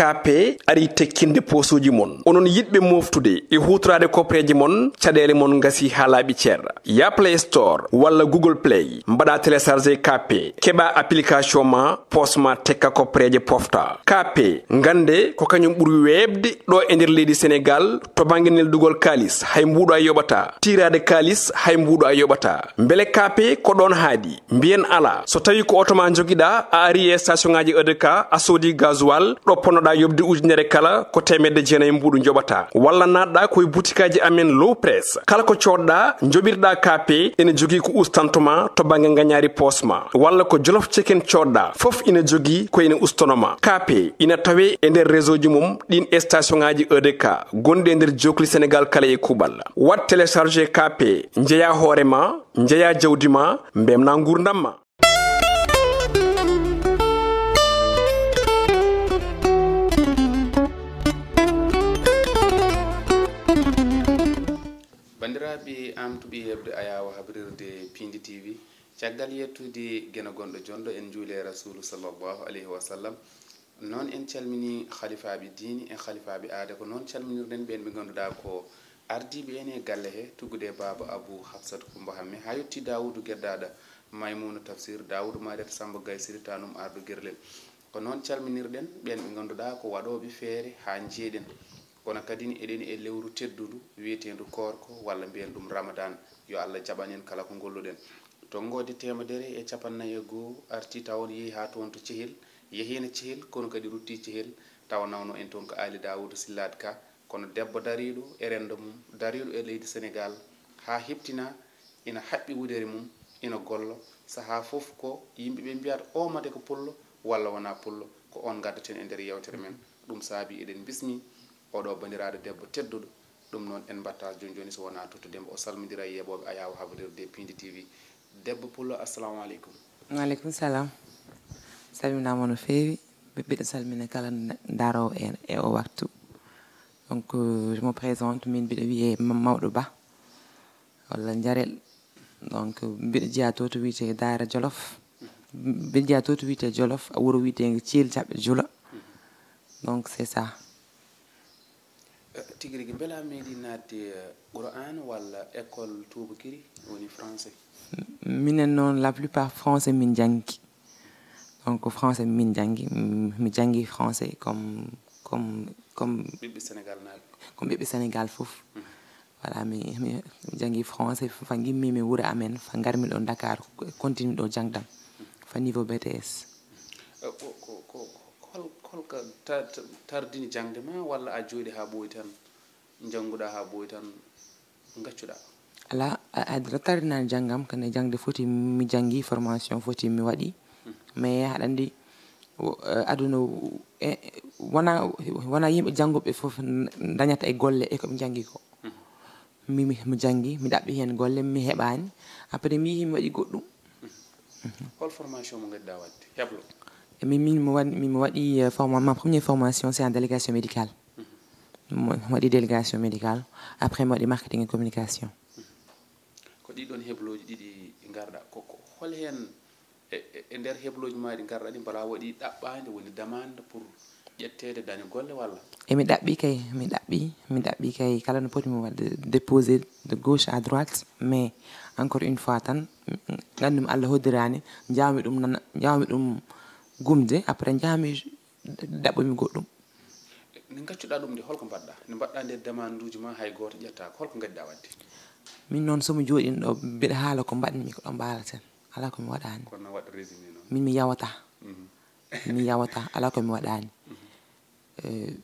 KP ari tekkinde posuji mon onon yidbe moftude e hutrade kopreji mon cadele mon ngasi halabi cerra ya Play Store walla Google Play mbada télécharger KP keba application ma posma tekka kopreje pofta KP ngande ko kanyum buri webde do e nder leydi Sénégal to banginel dugol kalis hay mbudo ayobata tirade kalis hay mbudo ayobata mbele KP ko don haadi mbien ala so tawi ko auto ma jogida a ari e station ngaji EDK a sodi gasoil do ponoda yobde ujunere kala ko temedde jeenay mbudu jobata walla nadda koy boutikaji amen low press kala ko codda jobirda KP ene jogi ko ustantuma to bangi nganyari posma walla ko jollof chicken codda fof ina jogi ko ene ustonoma KP ina tawe e nder réseau ji mum din station ngaji EDK gonde nder jokli Sénégal kala e kubal wat télécharger KP njeya horema njeya jawdima mbemna ngurdamma. bandiraɓe amtuɓe hebde ayawa habrirde Piindi TV caggal yettude gena gonɗo jondo en juule rasulu sallallahu alayhi wa sallam non en calmini khalifaɓe diini en khalifaɓe aada ko non calminirden ɓen ɓe ganduɗa ko ardiɓe ene galle he tuggude baba abou hafsat kumba hamme ha yetti dawudu geddaɗa maymouna tafsir dawudu madet samba gaysiri tanum ardu guerlel ko non calminirɗen ɓen ɓe ganduɗa ko waɗoɓe feere ha jeeɗen kono kadi eɗen e lewru teddudu wiyetendu korko walla mbiyen ɗum ramadan yo Allah jaɓanen kala ko golluɗen to ngodi temedere e capannayyi e goho arti tawon yeehi ha toon to cehil yehina cehil kono kadi rutti cehil taw nawno en toon ko Ali Dawudu Sillade Ka kono debbo dariɗo e rendo mum dariɗo e leydi Sénégal ha heptina ina haɓɓi wudere mum ina gollo saha fof ko yimɓeɓe mbiyata o made ko pullo walla wona pullo ko on gaddaten e nder yewtere men ɗum saabi eɗen bismi oɗo bandiraɗo debbo tedduɗo ɗum noon en batta joni joni so wona tottudembo o salmodira e yeɓoɓe ayawa habrirde Piindi TV debbo pullo assalamu aleykum. Waaleykum salam salminama no feewi ɓiɗɗo salmina kala darowo en e o waktu donc je me présente min mbiɗo wiye Mme MAODO BA walla Jarel donc mbiɗo jeeya to to wiyete Daara Jolof mbiɗo jeeya to to wiyete Jolof wuro wiyetego Thiel Jaɓɓe Jula donc c'est ça. tigi rigui beela meeɗi nadde Qur'an walla école tubakiri woni français. minen noon la plupart français min janggi donc français min janggi mi janggi français comme ɓiɓɓe Sénégal naaɓe comme ɓiɓɓe Sénégal fof voilà mi janggi français fa gimmi mi wuuro amen fa garmi ɗo Dakar continue ɗo jangdam fa niveau BTS. holko tardini jangde ma walla a jooɗi ha ɓooyi tan janguɗa ha ɓooyi tan gaccuɗa? ala adra tardinani janggam kane jangde foti mi janggi formation foti mi waɗi mais haɗa andi aduna wona yimɓe janguɓe fof dañata e golle e koɓe jangi ko mi jangi mi ɗaɓɓi hen golle mi heɓani après mi yeehi mi waɗi goɗɗum. hol formation mo gadda wadde heblo? mi waɗi ma première formation c'est en délégation médicale mi waɗi délégation médicale après mi waɗi marketing et communication. ko ɗiɗon hebloji ɗiɗi garɗa ko hol hen e nder hebloji maɗi garɗa ɗi mbala waɗi ɗaɓɓade woni demande pour ƴettede daña golle walla? e mi ɗaɓɓi kay mi ɗaɓɓi kay kala no poti mi wadde déposé de gauche à droite mais encore une fois tan gandumi Allah hoddirani jawmi ɗum gumde après jami ɗaɓɓomi goɗɗum. ne gaccuɗa ɗum nde holko mbaɗɗa ne mbaɗɗa nder demande uji ma hay goto ƴetta holko gadda wadde? min noon somi jooɗin ɗo mbiɗa haala ko mbaɗmi ko ɗon mbaalaten ala komi waɗani. kono waɗa résumé noon min mi yawata mi yawata ala komi waɗani.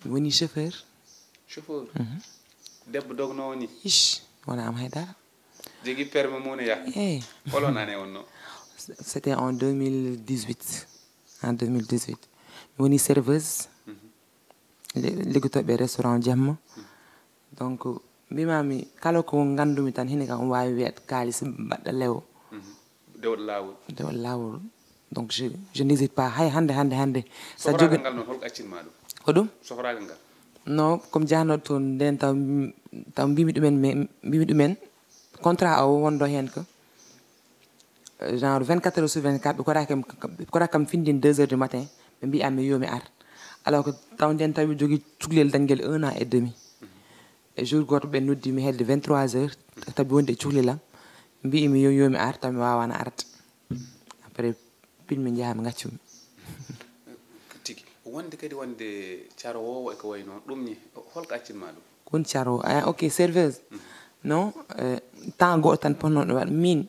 woni chauffeur. debbo dognowo ni wona am haydara jogui permis mum ne yaa eyyi holon année on no? c'était en 2018 mi woni serveuse liggotoɓe restaurant Jamma donc mbimami kala ko gandumi tan hene kam wawi wiyat kalis mbaɗɗa lewo dewɗo lawol donc je n'hésite pas hay hande sa jogi ngal noon holko accinma ɗum ko ɗum sohragal ngal non comme jahanoɗo toon nden taw mbimi ɗumen contrat o wondo hen ko genre 24 heures sur 24 ɓe koɗa kam findin 2 heures du matin ɓe mbiya mi yomi ar alors que taw nden tawi jogi cuklel dañgel 1 an et demi e jour goto ɓe noddi mi hedde 23 heures tabi wonde cuklelam mbimi yomi ar taw mi wawana arde après pilmi jaha mi gaccumi tigi wonde kadi wonde carowo e ko way noon ɗum ni holko accinma ɗum kon carowo ok serveuse non temps goto tan ponnoɗo ɗo waɗa min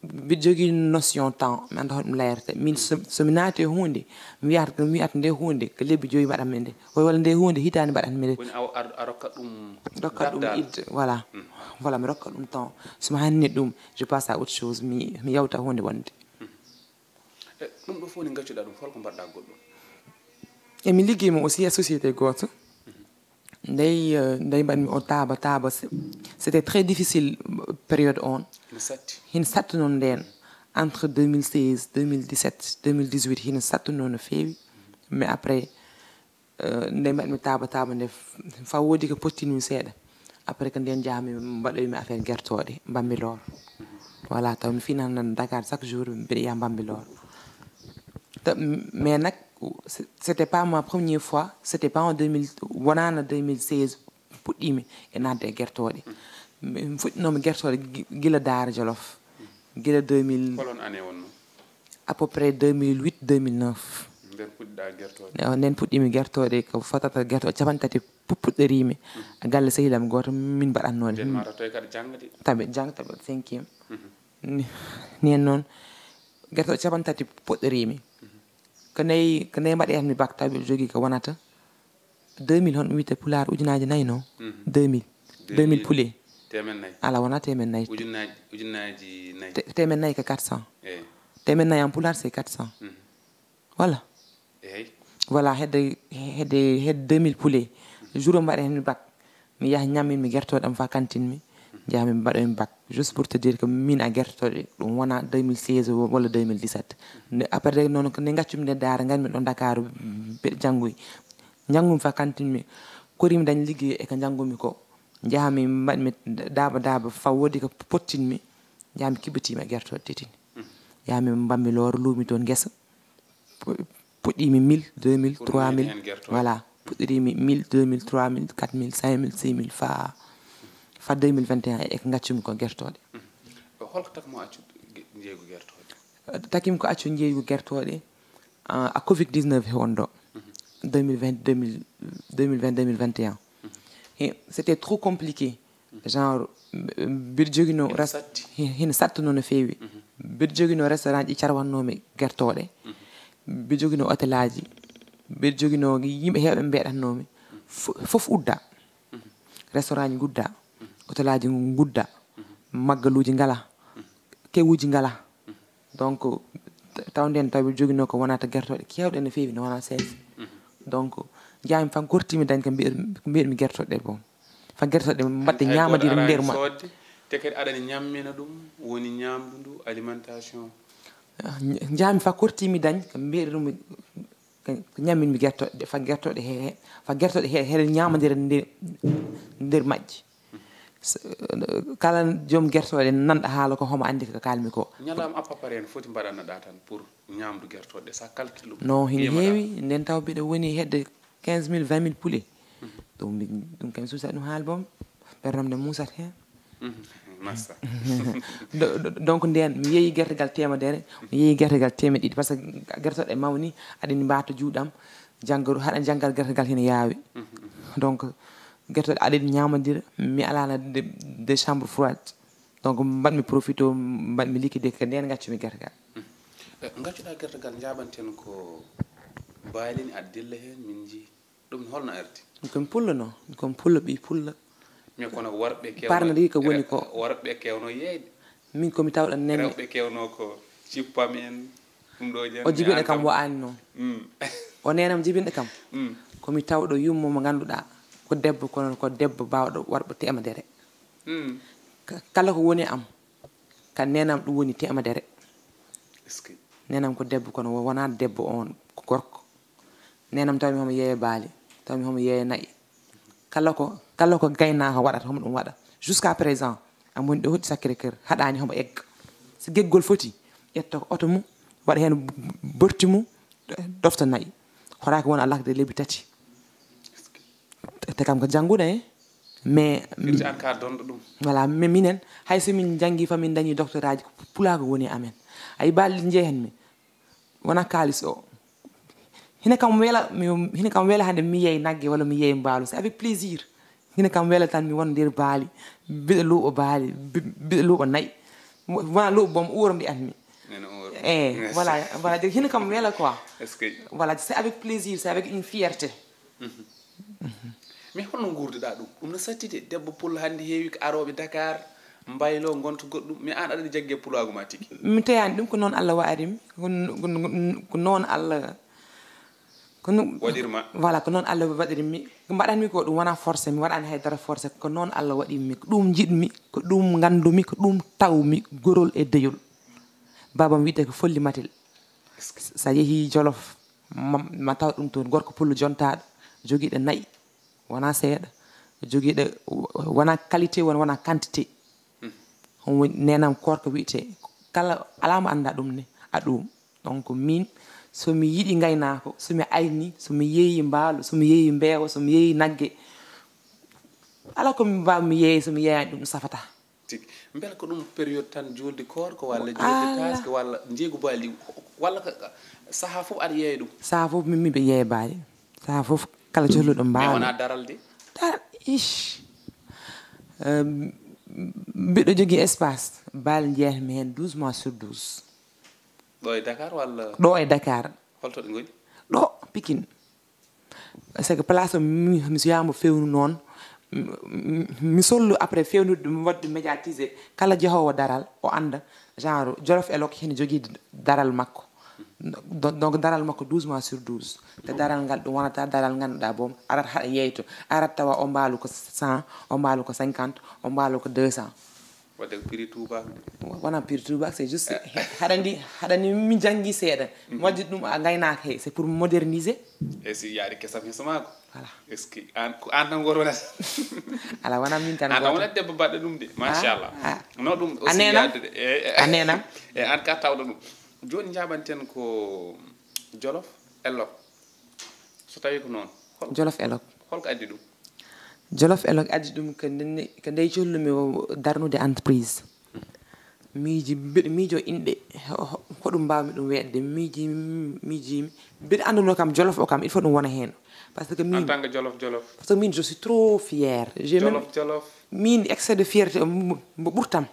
mbiɗa jogui notion temps mi anda hoɗum layrete min somi naati e hunde mi wiyata nde hunde ko lebbi 5 mbaɗanmi nde walla nde hunde hitande mbaɗanmi nde woni a rokkat ɗum idde voilà mi rokka ɗum temps somi hanni ɗum je passe à autre chose mi yawta hunde wonde ɗum ɗo fof ni gaccuɗa ɗum holko mbaɗɗa goɗɗum e mi ligguima aussi e société goto ndey mbaɗmi o taaba c'était très difficile période on hina satti noon nden entre 2016 2017 2018 hina satti noon no feewi mais après ndey mbaɗmi taaba nde fa woodi ko pottinmi seeɗa après ko nden jahami mbaɗoymi affaire guertoɗe Bambilor voilà taw mi finan Dakar chaque jour mbiɗa yaha Bambilor mais nak c'était pas ma première fois c'était pas en 2016 puɗɗimi e nadde e guertoɗe mi fuɗɗinoma guertoɗe gila Daara Jolof gila 2000 holon année wonno à peu près 2008 2009 nden puɗɗiɗa guertoɗe nden puɗɗimi guertoɗe ko fotata guertoɗe 3 puɗɗorimi e galle sehilam goto min mbaɗannode nden mata toy kadi jangde taɓe 5e nen noon guertoɗe 3 puɗɗorimi ko nayi mbaɗetmi bac tawi jogui ko wonata 2000 hon wiyete pulaar ujunaji 4 non 2000 poulet temen nayyi ala wona temen nayyi ujunaji 4 temen nayyi ko 400 temen nayyi en pulaar c'est 400 voilà voilà hedde 2000 poulet jour o mbaɗetmi bac mi yaha ñamminmi guertoɗe am fa cantine mi jahami mbaɗoymi bac juste pour te dire que min a guertoɗe ɗum wona 2016 walla 2017 après noon nde gaccumi nde Daara garmi ɗo Dakar mbeɗa janggumi fa cantine mi korimi dañ ligguey e ko janggumi ko jahami mbaɗmi daaba fa woodi ko pottinmi jahami kibatima e guertoɗe tetini jahami Bambilor luumi toon guesa puɗɗimi 1000 2000 3000 voilà puɗɗirimi 1000 2000 3000 4000 5000 6000 fa 2021 e ko gaccumi ko guertoɗe holko takmo accu jeeygu guertoɗe takimi ko accu jeeygu guertoɗe a covid 19 he wonɗo 2020 2021 et c'était trop compliqué genre mbiɗa joguino hina sattuno no feewi mbiɗa joguino restaurant ji carwannomi guertoɗe mbiɗa joguino hôtel aji mbiɗa joguino yimɓe heewɓe mbeɗatnomi fof udda restaurant ji gudda hôtel aji gudda maggaluji ngala kewuji ngala donc taw nden tawi joguino ko wonata guertoɗe kewɗe no feewi no wona 16 donc jami fan gortimi dañ ko mbiɗmi guertoɗe ɗe bon fa guertoɗe mbaɗde ñamadire nder ma te kadi aɗani ñammina ɗum woni ñamdu ndu alimentation jami fa kortimi dañ ko mbiɗumi ko ñamminmi guertoɗe fa guertoɗe heɗe ñamadire nder majji kala joom guertoɗe nanɗa haala ko homo andi ko kalmi ko ñalama à peu près en foti mbaɗannoɗa tan pour ñamdu guertoɗe sa calcule non hino heewi nden taw mbiɗa woni hedde 15000 20000 poulet ɗum kam suusat ɗum haal boom ɓerdam nde musat hen massa donc nden mi yeeyi guertegal temedere mi yeeyi guertegal temeɗɗiɗi par ce que guertoɗe mawni aɗani mbata juuɗam haɗa janggal guertegal hene yaawi donc guertoɗe aɗani ñamadira mi alano des chambres froides donc mbaɗmi profité mbaɗmi liquide ko nden gaccumi guertegal gaccuɗa guertegal jaɓanten ko baalini aɗa dilla hen min jii ɗum holno arti komi pulla noon komi pulla ɓi pulla mais kono worɓe parnadi ko woni ko worɓe kewno yeyde min komi tawɗo nenne rewɓe kewno ko cippam en ɗum ɗo jen o jibinɗo kam wa'ani noon o nenam jibinɗo kam komi tawɗo yummo mo ganduɗa ko debbo kono ko debbo bawɗo warɓe temedere kala ko woni am ka nenam ɗum woni temedere nenam ko debbo kono wona debbo on ko gorko nenam tawmi homo yeeye baali tawmi homo yeeye nayyi kala ko gaynako waɗata homo ɗum waɗa jusqu'à présent am woni ɗo hoɗi Sacré Cœur haɗani homo egga so geggol foti ƴetta ko oto mum waɗa hen borti mum dofta nayyi horaaki won alakde lebbi 3 te kam ko janngude mais firti an ka donɗo ɗum voilà mais minen hay so min janngi fa min dañi doctorat ji pulaago woni amen ay balɗe njehen mi wona kaalis o hina kam wela hande mi yeey nagge walla mi yeey mbaalu c'est avec plaisir hina kam wela tan mi won nder baali biɗa luuɓa baali biɗa luuɓa nayi wona luuɓa bom uuro mbi anmi voilà hina kam wela quoi voilà c'est avec plaisir c'est avec une fierté mais holno gurduɗa ɗum no sattide debbo pullo hannde heewi ko aroɓe Dakar mbaylo gonta goɗɗum mais an aɗa jagge pulaago ma tigi mi teyani ɗum ko noon Allah waɗimi ko noon Allah waɗirma voilà ko noon Allah waɗirimi ko mbaɗanmi ko ɗum wona forcé mi waɗani haydara forcé ko noon Allah waɗimi ko ɗum jiɗmi ko ɗum gandumi ko ɗum tawmi gorol e deyol babam wiyete ko folli matel sa yeehi Jolof ma taw ɗum toon gorko pullo jontaɗo joguiɗo nayyi wona seeɗa joguiɗo wona qualité wona quantité on woni nenam korko wiyete kala alamo anda ɗum ne a ɗum donc min somi yiɗi gaynako somi ayni somi yeeyi mbaalu somi yeeyi mbeewa somi yeeyi nagge ala komi mbawmi yeeyi somi yeeyani ɗum safata tigi beela ko ɗum période tan julde korko walla julde taske walla jeegu baali walla saaha fof aɗa yeeya ɗum saaha fof min miɓe yeeya baali saaha fof kala johluɗo mbaalu wona daral de daral mbiɗo jogui espace baali jeeyatmi hen 12 mois sur 12 ɗo e Dakar walla ɗo e Dakar holto ɗe goni ɗo Pikine c'est que place o mi soyamo fewnu noon mi sollu après fewnude ɗum wadde médiatisé kala jeehowo daral o anda genre Jolof Elok hene jogui daral makko donc daral makko 12 mois sur 12 te daral ngal ɗum wonata daral ganduɗa boom arat haɗa yeyto arat tawa o mbaalu ko 100 o mbaalu ko 50 o mbaalu ko 200 wadde ko prix Touba wona prix Touba c'est juste haɗani mi janggui seeɗa wadde ɗum a gaynaka he c'est pour moderniser e si yaari kesam hesomako voilà est ce que an ko an tan goto wonata ala wona min tan an wonat debbo baɗɗo ɗum de machallah no ɗum aussi yadde a nenam e an ka tawɗo ɗum joni jaɓanten ko Jolof Elok so tawi ko noon Jolof Elok holko addi ɗum Jolof Elok addi ɗum ko ndey collumi darnude entreprise miijo inɗe hoɗum mbawmi ɗum weɗde miijimi mbiɗa anduno kam Jolof o kam il faut ɗum wona hen parce que min en tant que Jolof parce que min je suis trop fier Jolof min excès de fierté mo ɓurtam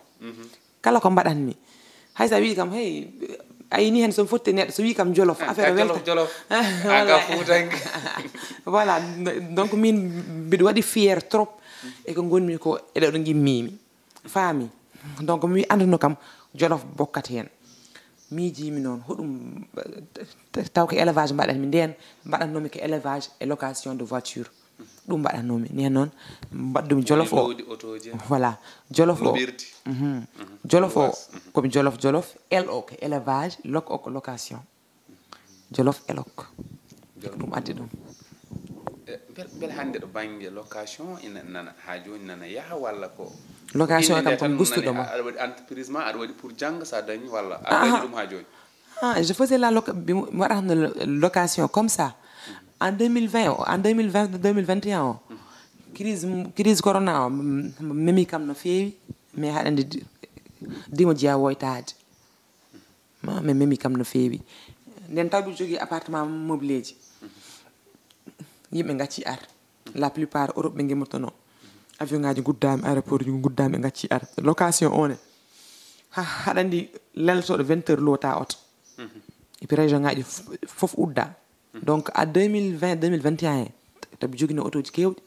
kala ko mbaɗanmi hay sa wi kam hey ayini hen somi fotti neɗɗo so wi kam Jolof affaire welta Jolof aga fuutanke voilà donc min mbiɗa waɗi fier trop e ko gonmi ko eɗo ɗo gimmimi faami donc mi anduno kam Jolof bokkat hen miijimi noon hoɗum taw ko élevage mbaɗanmi nden mbaɗannomi ko élevage et location de voiture ɗum mbaɗannomi nden noon mbaɗɗumi Jolof o voilà Jolof o Jolof o komi Jolof el o ko élevage lok o ko location Jolof Elok ɗum addi ɗum beele hannde ɗo baŋnge location ina nana haa jooni nana yaha walla ko location kam ko gustuɗo ma aɗa waɗi entreprise ma aɗa waɗi pour jannga so a dañi walla aɗa waɗi ɗum haa jooni je faisais la location comme ça en 2021 crise corona o memi kam no feewi mais haɗande dimo jeeya woytade mi memi kam no feewi nden taw mbiɗa jogui appartement meublé ji yimɓe gacci ar la plupart Europe ɓe guimmotono avion ngaji guddami aéroport ji guddami ɓe gacci ar location one haɗandi leltoɗo 20 heures loota auto et puis région ngaji foof udda donc à 2020 2021 tabi joguino autoji kewɗi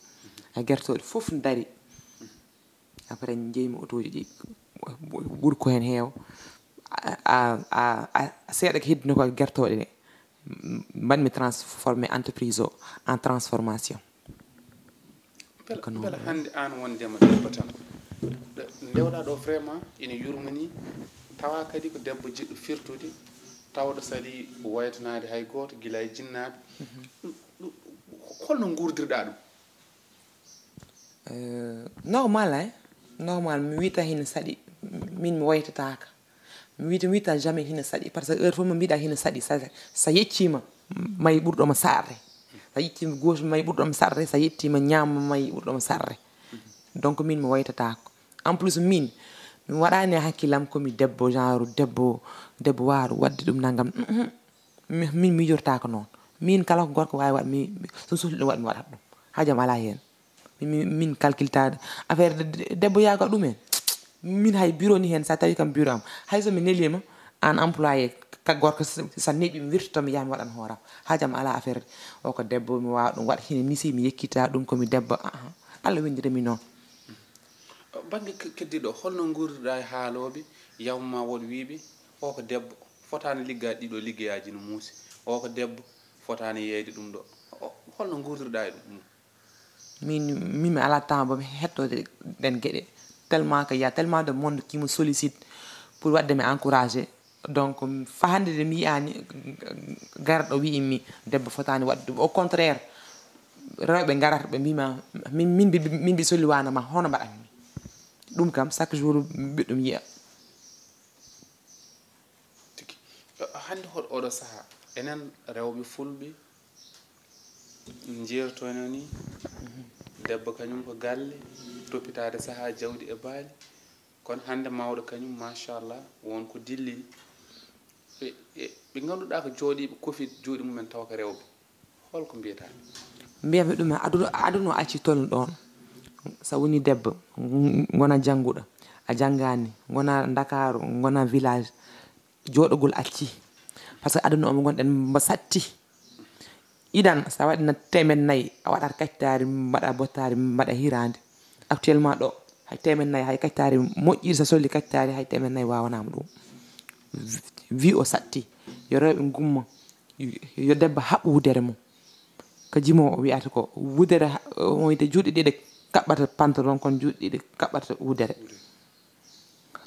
a guertoɗe foof dari après jeeymi autoji ɗi ɓuuri ko hen heewa a seeɗa ko heddino ko guertoɗe ɗe mbaɗmi transformé entreprise o en transformation beela hannde an wondema debbo tan ndewɗa ɗo vraiment ina yurmini tawa kadi ko debbo jiɗɗo firtude tawɗo sali waytanade hay goto guila e jinnade holno gurdirɗa ɗum normal normal mi wiyata hina saɗi min mi waytataka mi wiyata jamais hina saɗi par ce que heure fof mo mbiɗa hina saɗi sa yeccima may ɓurɗoma sarre sa yettima gauche may ɓurɗoma sarre sa yettima ñamma may ɓurɗoma sarre donc min mi waytatako en plus min mi waɗani hakkillam komi debbo genre debbo waaru wadde ɗum naggam min mijortako noon min kala ko gorko wawi waɗ mi so sohli ɗum waɗ mi waɗat ɗum hajam ala hen min calcultade affaire debbo yaga ɗum en min hay bureau ni hen sa tawi kam bureau am hay so mi nelima an employé ka gorko sa neeɓi mi wirtoto mi yaha mi waɗan hooram hajam ala affaire o ko debbo mi wawa ɗum waɗa hine misi mi yekkita ɗum komi debbo Allah windiremi noon bange keddiɗo holno gurduɗa e haaloɓe yawma woɗ wiiɓe o ko debbo fotani liggade ɗiɗo liggeyaji no muusi o ko debbo fotani yeyde ɗum ɗo holno gurduɗa e ɗum min mi ala temps bomi hettode ɗen gueɗe tellement que y a tellement de monde qui me sollicite pour wadde mi encourager donc fa hande de mi yiyani garɗo wiimi debbo fotani wadde ɗum au contraire rewɓe garata ɓe mbima min mbi solliwanama hono mbaɗatmi ɗum kam chaque jour mbiɗɗum yiya tigi hande oɗo saaha enen rewɓe fulɓe jeertono ni debbo kañum ko galle toppitade saaha jawdi e baali kono hande mawɗo kañum machallah wonko dilli ɓe ganduɗa ko jooɗiɓe kofi jooɗi mumen taw ko rewɓe holko mbiyata mbiyami ɗum aduna acci tolno ɗon sa woni debbo gona jangguɗo a janggani gona Dakaru gona village joɗogol acci par ce que aduna omo gonɗen mbo satti idan sa waɗina 400 a waɗat kaccitari mbaɗa bottari mbaɗa hirande actuellement ɗo hay 400 hay kaccitari moƴƴiri sa solli kaccitari hay 400 wawanama ɗum wi o satti yo rewɓe gumma yo debbo haɓɓo wudere mum ko jimo o wiyata ko wudere o wiyde juuɗe ɗiɗi kaɓɓata pantalon kono juuɗe ɗiɗi kaɓɓata wudere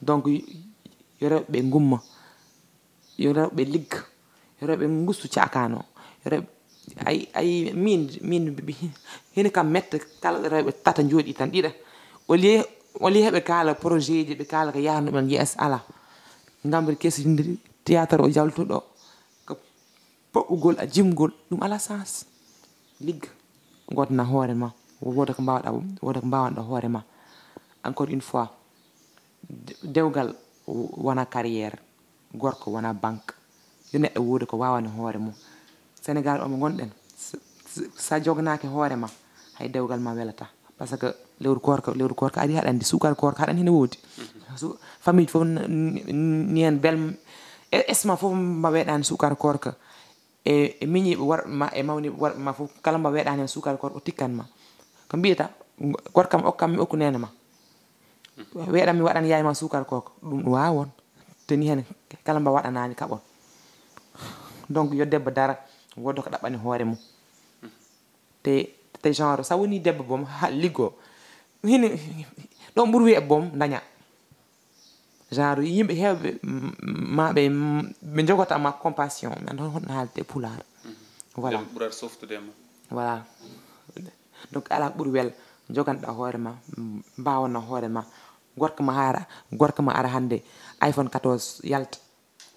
donc yo rewɓe gumma yo rewɓe ligga yo rewɓe gustu cakano yo rewɓe ay min hene kam metta kala rewɓe tata jooɗi tan ɗiɗa au lieu heɓe kaala projet ji ɓe kaala ko yarnuɓen yes ala gambri kesdiri théâtre o jaltuɗo ko poɓɓugol a jimgol ɗum ala sens ligga godna hoore ma woda ko mbawɗa hoore ma encore une fois dewgal wona carrière gorko wona banque yo neɗɗo wooda ko wawani hoore mum Sénégal omo gonɗen sa jognaki hoore ma hay dewgal ma welata par ce que lewru korka aɗa haɗa andi sukar korka haɗan hene woodi famille fof ni hen bel esma fof mba weeɗani sukar korka e miñiɓe worɓema e mawniɓe worɓema fof kala mba weeɗani hen sukar korka o tikkanma ko mbiyata gorkam okkam mi okku nene ma weeɗam mi waɗan yayma sukar korka ɗum wawon teni hen kala mba waɗanani kaɓon donc yo debbo dara wodo ko ɗaɓɓani hoore mum te genre sa woni debbo boom ha liggo hine ɗon ɓuuri wiye boom daña genre yimɓe hewɓe maɓe ɓe jogotama compassion mi anda honno haalde pulaar voilà ɓurat softudema voilà donc ala ɓuuri wel joganɗa hoore ma mbawna hoore ma gorko ma ara hande iPhone 14 yalta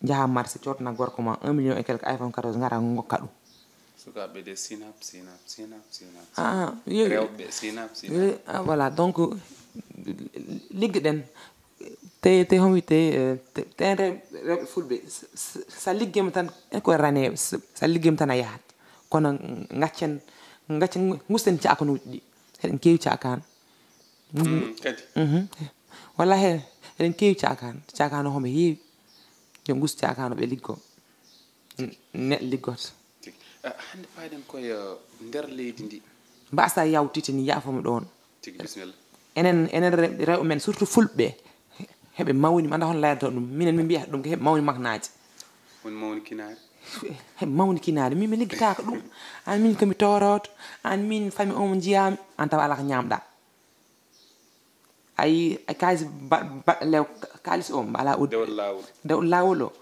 jaha marché cotna gorko ma 1 million et quelque iPhone 14 gara gokka ɗum sukaɓe de sinap rewɓe sinap voilà donc ligge ɗen te hon wite ten rewɓe fulɓe sa liggema tan koye raneɓe sa liggema tan a yahat kono gaccen gusten cakanuji ɗi heɗen kewi cakano kadi walla eɗen kewi cakano homo heewi yo gustu cakano ɓe liggo neɗɗo liggoto hande paaɗen koye nder leydi ndi mbasa yawtite ni yaafomo ɗon tigi bisimilla enen rewɓe men surtout fulɓe heɓe mawni anda hon layata ɗum minen min mbiyata ɗum ko heɓe mawni maknaji woni mawni kinari heɓe mawni kinari min mi liggitaka ɗum an min komi toroto an min famille omo jiyami an tawa ala ko ñamɗa ay kalis lew kalis o mba ala dewɗo lawol o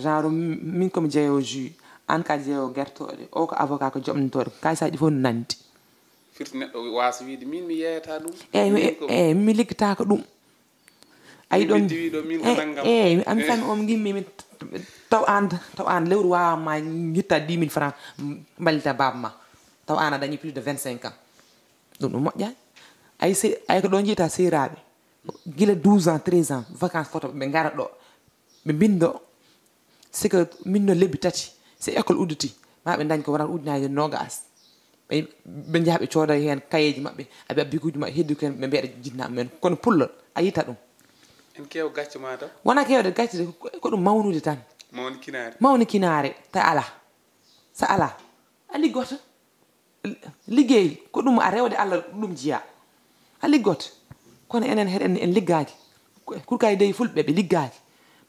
genre min komi jeeyowo jus an ka jeeyowo guertoɗe o ko avocat ko joɓnitoɗe kalisaji fof no nandi firti neɗɗo wasa wiide min mi yeyata ɗum mi liggitaka ɗum ay ɗon diwiɗo min ko naggam ami famille omo gimmi taw an lewru wawa ma gitta 10 000 francs mballita baba ma taw an a dañi plus de 25 ans ɗum moƴƴani ay ko ɗo jiita seeraɓe gila 12 ans 13 ans vacances photo ɓe gara ɗo ɓe bindo c'est que minno lebbi tati si école udditi ma ɓe dañ ko wonata ujunaje nogas ɓe jaha ɓe cooda hen kayeji mabɓe aɓe abbikuji mabɓe heddi ko ɓe mbiyaɗa jinnaɓe men kono pullol a yita ɗum en kew gacce ma taw wona kewde gacce ko ɗum mawnude tan mawni kinare ta ala sa ala a liggoto liggey ko ɗum a rewde Allah ɗum jiya a liggoto kono enen heɗen en liggaki kurkay dey fulɓe ɓe liggaki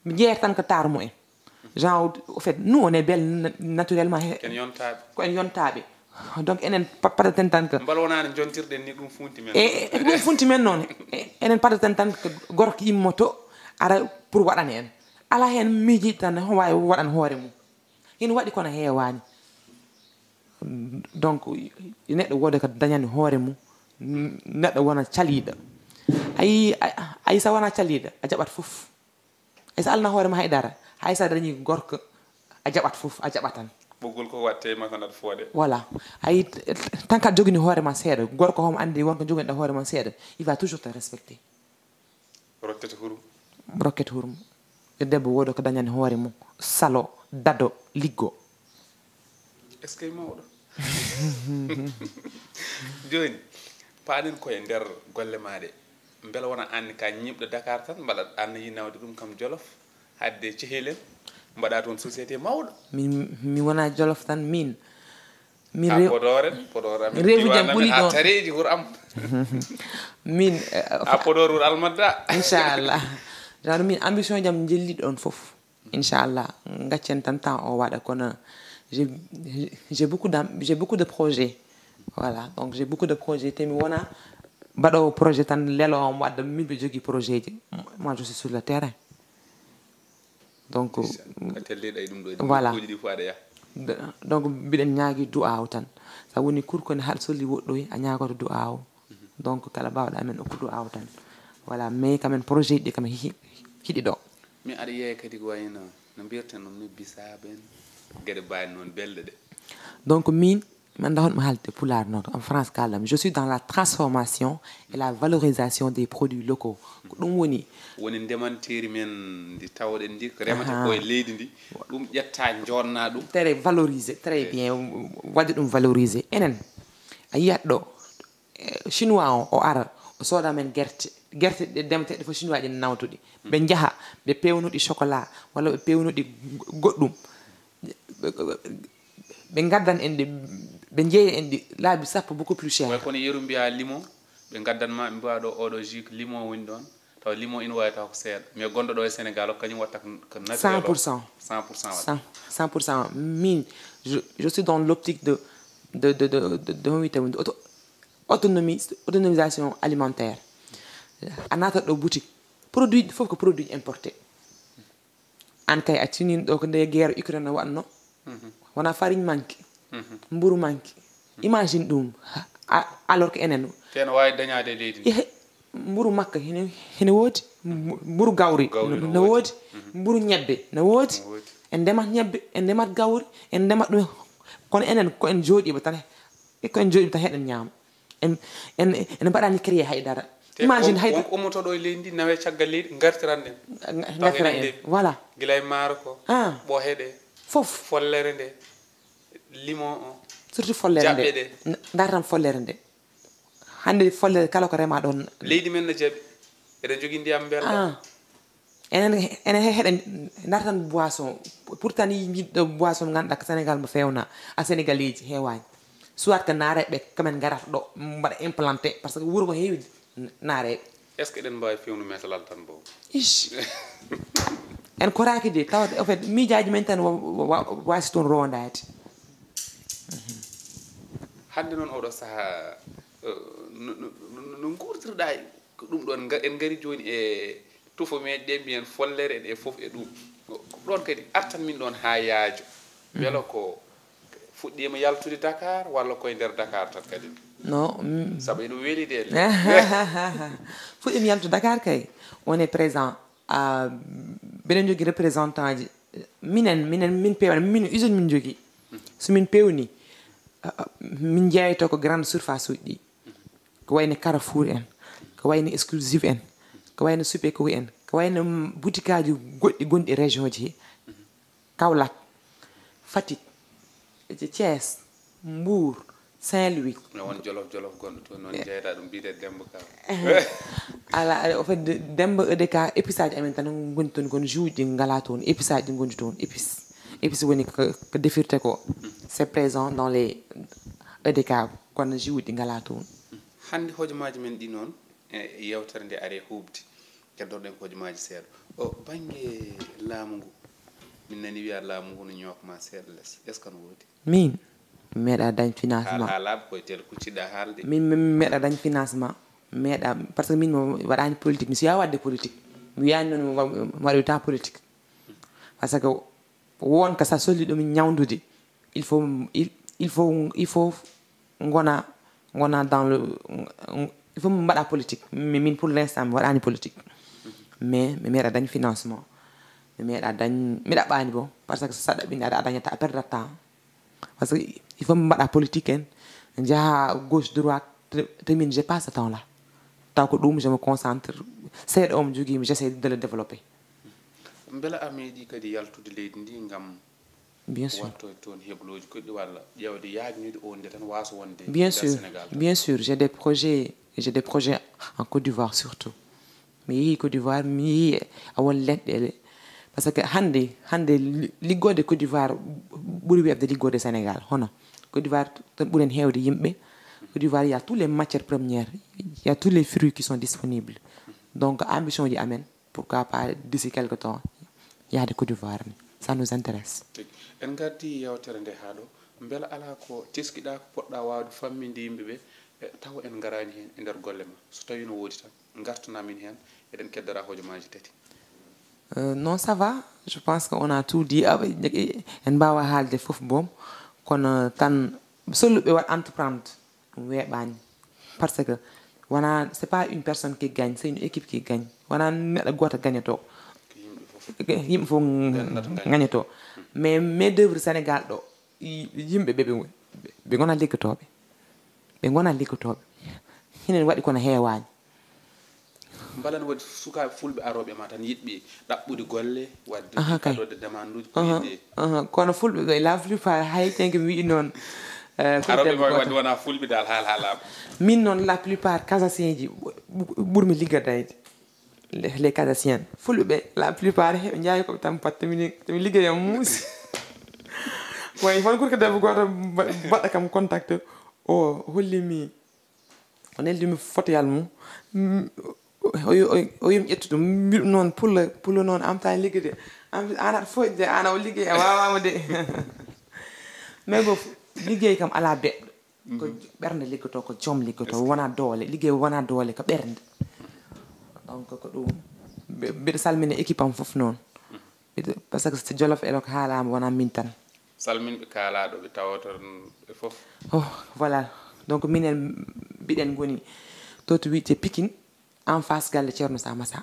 ɓe jeeyata tan ko taar mumen genre au fait nous on est belle naturellement ko en yontaɓe donc enen padaten tan ko mbal wonani jontirɗen ni ɗum funti men ɗum funti men noon enen padaten tan ko gorko immoto ara pour waɗan en ala hen miiji tan ho wawi waɗan hoore mum ina waɗi kono heewani donc neɗɗo wode ko dañani hoore mum neɗɗo wona caliɗo ayi sa wona caliɗo a jaɓat foof ay sa alna hoore ma haydara hay sa dañi gorko a jaɓat foof a jaɓatan ɓoggol ko watte ma tan aɗa foode voilà ay tant que jogini hoore ma seeɗa gorko homo andi wonko joguiniɗa hoore ma seeɗa il va toujours te respecter rokkete hurum e debbo wodo ko dañani hoore mum salo dado liggo est ce que mawɗo joni paaɗen koye nder golle maɗe beela wona anni ka ñiɓɗo Dakar tan mbaɗa anna yi nawde ɗum kam Jolof hadde cehelen mbaɗa toon société mawɗo mi wona Jolof tan min Podor reewu jam ɓuuri ɗon tareji hur am min a Podor wur almadda inchallah genre min ambition jam jelliɗo on foof inchallah gaccen tan temps o waɗa kono j'ai beaucoup de projets voilà donc j'ai beaucoup de projets te mi wona mbaɗowo projet tan lelo om wadda min ɓe jogui projet ji moi je suis sur le terrain donc voilà donc mbiɗen ñaagui du'aw tan sa woni kurkone haɗa solli woɗɗoy a ñagoto du'aw donc kala bawɗa men okku du'aw tan voilà mais quand même projet ɗi kam hiɗi ɗo mi aɗa yeeya kadi ko wayno no mbiyirten ɗum ni bisaɓen gueɗe mbawi noon belɗe ɗe donc min PULAAR en France je suis dans la transformation et la valorisation des produits locaux ɗum woni ndemanteri men ndi tawɗen ndi ko remata koye leydi ndi ɗum ƴetta jonna ɗum très valorisé très bien wadde ɗum valorisé enen a yiyat ɗo chinois o ara o sooda men guerte ɗe ndemateɗe fof chinois ɗi nawtuɗi ɓe jaaha ɓe pewnuɗi chocolat walla ɓe pewnuɗi goɗɗum ɓe gaddan en ɗi ɓe jeeya en ɗi laabi sappo beaucoup plus cher way kono yeru mbiya limon ɓe gaddanma ɓe mbiya ɗo oɗo jus limon woni ɗon taw limon ina wawi taw ko seeɗa mais gonɗo ɗo e Sénégal o kañum watta ko naturel 100% min je suis dans l'optique de autonomisation alimentaire a natat ɗo boutique produit fof ko produit importé an kay a tinin ɗo ko nde guerre Ukraine waɗno wona farine manque mburu manque imagine ɗum alors que enen teno wawi dañade leydi mburu makka hene woodi mburu gawri no woodi mburu ñebbe no woodi en ndemat ñebbe en ndemat gawri en ndemat ɗum kono enen ko en jooɗiɓe tan heɗen ñaama en mbaɗani créé haydara imagine hayda ummotoɗo e leydi ndi nawe caggal leydi gartiran en voilà guilay maaro ko ɓoheɗe fof follere nde limon o surtout follere nde dartan follere nde hande follere kala ko rema ɗon leydi men no jaaɓi eɗen jogui ndiyam belɗam enen heɗen dartan boisson pourtant yiɗɗo boisson ganduɗa ko Sénégal mo fewna a sénégalais ji hewani soit que naareɓe kamen garata ɗo mbaɗa implanté par ce que wuuro ko heewi naareɓe est ce que eɗen mbawi fewnu metalal tan bo en koraki de tawde en fait miijaji men tan wasi toon rondade hande noon oɗo saaha no gurtirɗa ko ɗum ɗon en gari joni e tufo meɗen mbiyen follere ɗe foof e ɗum ɗon kadi artan min ɗon ha yaajo beela ko fuɗɗima yaltude Dakar walla koye nder Dakar tan kadi non saabu ene weeli de fuɗɗima yaltude Dakar kay on est présent à beɗen jogui représentant ji min pewani min usine min jogi so min pewni min jeeyto ko grande surface uji ko wayne Carrefour en ko wayne exclusive en ko wayne Supéco en ko wayne boutique aji goddi gondi région ji Kaolack Fatick Thiès Mbour Saint-Louis won jolof gondo to non jeeyta dum biide demba ka ala o fait demba EDK épiçage amen tan gondi ton gon juuji ngala ton épiçage gondi ton épice woni ko defirte ko c'est présent dans les EDK kon juuji ngala ton hande hojomaaji men di non yewtere nde are hubdi keddorden hojomaaji seedo o bangi laamu ngu min nani wiya laamu ngu no ñokma seedo les est ce que no wodi min meeɗa dañ financement haalaɓe koye tel kucciɗa haalde min meeɗa dañ financement meeɗa par ce que min mo waɗani politique mi siya wadde politique mi wiyani noon waɗi temps politique par ce que wonka sa solli ɗum ñawdude il faut gona dans le il faut mbaɗa politique mais min pour l'instant mi waɗani politique mais mi meeɗa dañ financement mi meeɗa dañ miɗa ɓaani bon par ce que sa ɗaɓɓinde aɗa dañata a perdre temps parce que il faut mbaɗa politique en jaha gauche droite te min j'ai pas ce temps là taw ko ɗum je me concentre seeɗa om jogui j'essaie de le développer beela a meeɗi kadi yaltude leydi ndi ngam bien sûr watto toon hebloji goɗɗi walla ƴewde yaajnude o nde tan waso wonde bien sûr j'ai des projets en Côte d'Ivoire surtout mi yeehi Côte d'Ivoire mi yeehi awon leɗɗele parce que hande liggode Côte d'Ivoire ɓuri webde liggode Sénégal hono Côte d'Ivoire tan ɓuren heewde yimɓe Côte d'Ivoire il y a toutes les matières premières il y a tous les fruits qui sont disponibles donc ambition ji amen pourquoi pas d'ici quelque temps yaade Côte d'Ivoire ni ça nous intéresse en gardi yewtere nde haa ɗo beela ala ko teskiɗa ko poɗɗa wawde famminde yimɓeɓe taw en garani hen e nder golle ma so tawi no woodi tan gartanamin hen eɗen keddora hojomaji tati non ça va je pense qu'on a tout dit en mbawa haalde fof boom kono tan solluɓe wat entreprendre ɗum weeɓani parce que wona c'est pas une personne qui gagne c'est une équipe qui gagne wona neɗɗo goto gagneto yimɓe fof gagneto mais main d'œuvre Sénégal ɗo yimɓe ɓe gona liggotoɓe hinen waɗi kono heewani mbalan waɗi sukaɓe fulɓe aroɓe ma tan yiɗɓe ɗaɓɓude golle wadde kaɗode demande uji koyiɗe kono fulɓe ɓe la plupart hay tenke mi wiɗi noon aroɓe ma wadde wona fulɓe dal haalaɓe min noon la plupart casacien ji ɓurmi liggadayde les casacien fulɓe ɓe la plupart heɓe jaawi koɓe tan pat tami liggey am muusi way fon kurko debbo goto baɗɗa kam contact o hollimi o neldimi fotoyal mum o yim ƴettude mbiɗum noon pulla noon am tan liggede ana aɗa foƴde ana o liggey a wawama de mais bo liggey kam ala beɗɗo ko ɓernde liggoto ko joom liggoto wona doole liggey wona doole ko ɓernde donc ko ɗum mbiɗa salmina équipe am fof noon par ce que jolof elo ko haalama wona min tan salminɓe kaalaɗo ɓe tawaton ɓe fof voilà donc minen mbiɗen goni to to wiyete Pikine en face galle Ceerno Samassa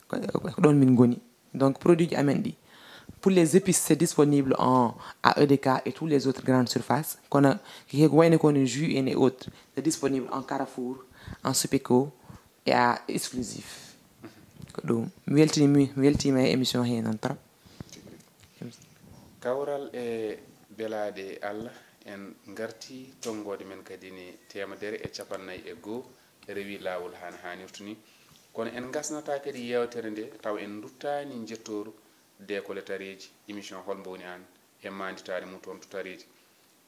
ko ɗon min goni donc produit ji amen ɗi pour les épices c'est disponible à EDK et tous les autres grandes surfaces kono wayne kono jus et autres c'est disponible en Carrefour en Supéco et à exclusif ko ɗum mi weltima e émission he noon trop kawral e belade Allah en garti tongode men kadi ni temedere e capannayyi e goo rewi lawol hanirtu ni kono en gasnata kadi yewtere nde taw en duttani jettoru décolle tareji émission hol mbo woni an e manditare mum toon to tareji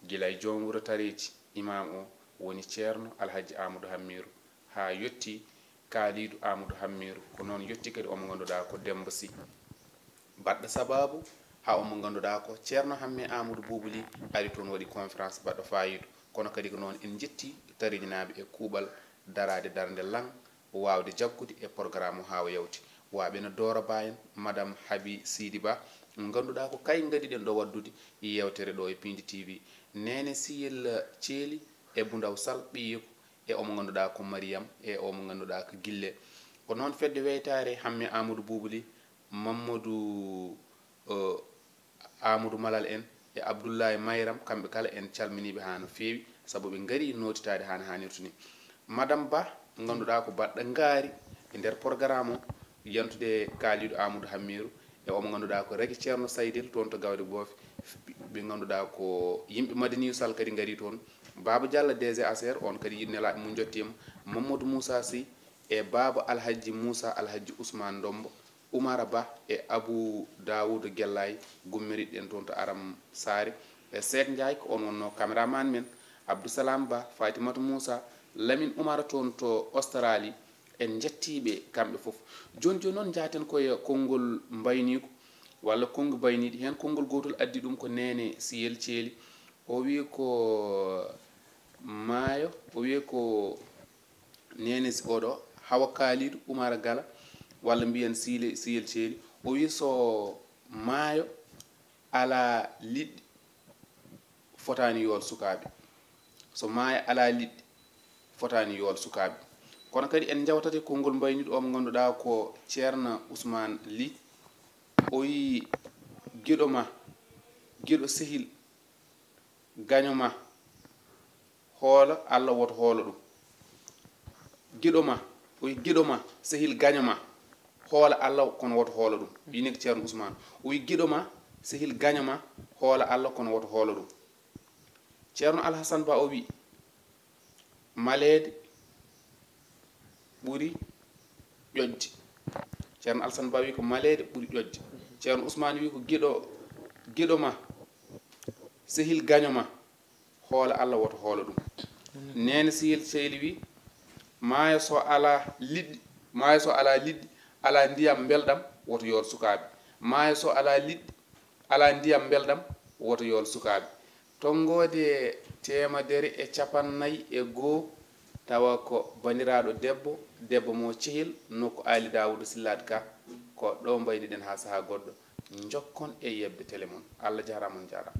gilay joom wuro tareji imam o woni ceerno alhaji amadou hammiru ha yetti kaalidu amadou hammiru ko noon yetti kadi omo ganduɗa ko Demba Sy baɗɗo sababu ha omo ganduɗa ko ceerno hamme amadou boubali ari toon waɗi conférence baɗɗo fayidu kono kadi ko noon en jetti tarijinaɓe e kuuɓal darade darde lang wawde jaggude e programme o ha yewti waɓe no Dora Ba en madame Habi Sidi Ba ganduɗa ko kay gadiɗen ɗo waddude yewtere ɗo e Piindi TV nene Siyel Thieli e Bundaw Sall ɓiyeko e omo ganduɗa ko Mariam e omo ganduɗa ko Guille ko noon fedde weytare hamme Amadou Boubali Mamadou Amadou Malal en e Abdoullahi Mayram kamɓe kala en calminiɓe ha no feewi sabu ɓe ngari notitade hano hannirta ni. Madame Ba ganduɗa ko baɗɗo ngaari e nder programme o yantude kaaliɗo Amadou Hammirou e omo ganduɗa ko Reki Ceerno Saydel toon to Gawde Boofe, ɓe ganduɗa ko yimɓe Madaniyu Sall kadi ngari toon. Baba Diallo DG ACR on kadi yiɗ nelaɓe mum jottima, Mamadou Moussa Sy e Baba Alhaji Moussa Alhaji Ousmane Dombo, Oumara Ba e Abou Daoud Guellay gummiriɗ en toon to Aram Sare e Seck Ndiaye ko on wonno caméraman men, Abdoussalam Ba, Fatimata Moussa, Lamine Oumar toon to Australie en jettiɓe kamɓe fof. Joni joni noon jaten koye konngol mbayniiko walla konngol bayniɗi hen. Konngol gotol addi ɗum ko Nene Siyel Ceeli, o wi ko maayo, o wi ko Nene oɗo Hawa Kalidou Oumar Gala walla mbiyen Siyel Ceeli, o wi so maayo ala liɗɗi fotani yool sukaɓe, so maayo ala liɗɗi fotani yool sukaɓe. Kono kadi en jawtate konngol mbayniɗo o mo ganduɗa ko Ceerno Ousmane Ly, o wi giɗo ma giɗo sehil gaño ma hoola Allah woto hoola ɗum. Giɗo ma, o wi giɗo ma sehil gaño ma hoola Allah kono woto hoola ɗum. Wini ko Ceerno Ousmane, o wi giɗo ma sehil gaño ma hoola Allah kono woto hoola ɗum. Ceerno Alhassane Ba o wi maleede ɓuri ƴoƴde. Ceerno Alhassane Ba wi ko maleede ɓuri ƴoƴde. Ceerno Ousmane wi ko giɗo ma sehil gaño ma hoola Allah woto hoola ɗum. Nene Siyel Ceeli wi maayo so ala liɗɗi ala ndiyam belɗam woto yool sukaɓe. Maayo so ala liɗɗi ala ndiyam belɗam woto yool sukaɓe. Tonngode 151 tawa ko bandiraɗo debbo mo cehil nokku Ali Daoud Sillade Ka ko ɗo mbayniɗen ha saha goɗɗo. Jokkon e yebde télé mon. Allah jarama on jarama.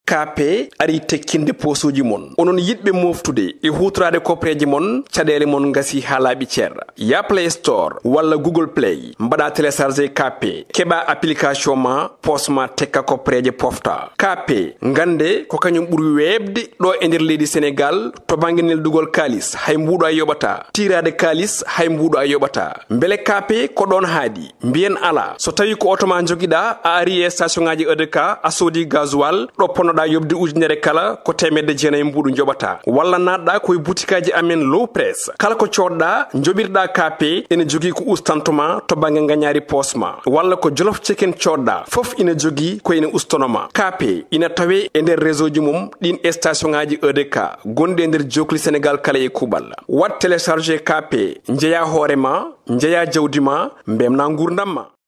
KP ari tekkinde posuji mon onon yidbe moftude e hutrade kopreji mon caɗele mon gasi halabi ceerra ya Play Store walla Google Play mbada télécharger KP keba application ma posma tekka kopreje pofta. KP ngande ko kanyum ɓuri webde ɗo e nder leydi Sénégal to banginel dugol kalis hay mbuɗo a yoɓata tirade kalis hay mbuɗo a yoɓata mbele KP ko ɗon haadi mbiyen ala so tawi ko automa jogiɗa a ari e station ngaji EDK a sodi gasoil ɗo ponnoɗa yobde ujunere kala ko temedde jeenayi mbuɗu joɓata walla natɗa koye boutikaji amen low press kala ko coɗɗa joɓirɗa KP ene jogui ko ustantoma to banggue gagnari posma walla ko jolof chicken coɗɗa fof ina jogui ko ina ustonoma. KP ina tawe e nder réseau ji mum ɗin station ngaji EDK gonɗi e nder jokli Sénégal kala e kuɓal. Wat télécharger KP jeeya hoorema jeeya jawdi ma mbemna gurdam ma.